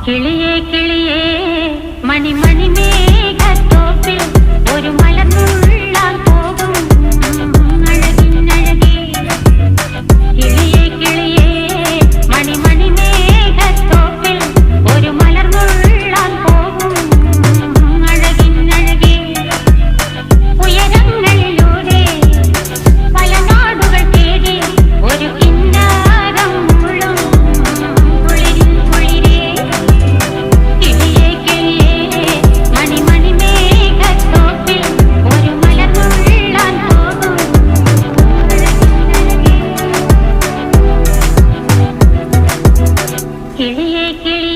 കിളിയേ കിളിയേ മണിമണി മേഘത്തോപ്പിൽ ഒരു മലർന്നുള്ളാൻ പോകും അഴകിനഴകേ. കിളിയേ കിളിയേ മണിമണി മേഘത്തോപ്പിൽ ഒരു മലർന്നുള്ളാൻ പോകും അഴകിനഴകേ. ഉയരങ്ങളിലൂടെ പല നാടുകൾ തേടി ഒരു കിന്നാരം മുള്ളും കുളിരിൻ കുളിരേ. കിളിയേ കിളിയേ മണിമണി മേഘത്തോപ്പിൽ ഒരു മലർന്നുള്ളാൻ പോകും അഴകിനഴകേ. കിളിയേ കിളിയേ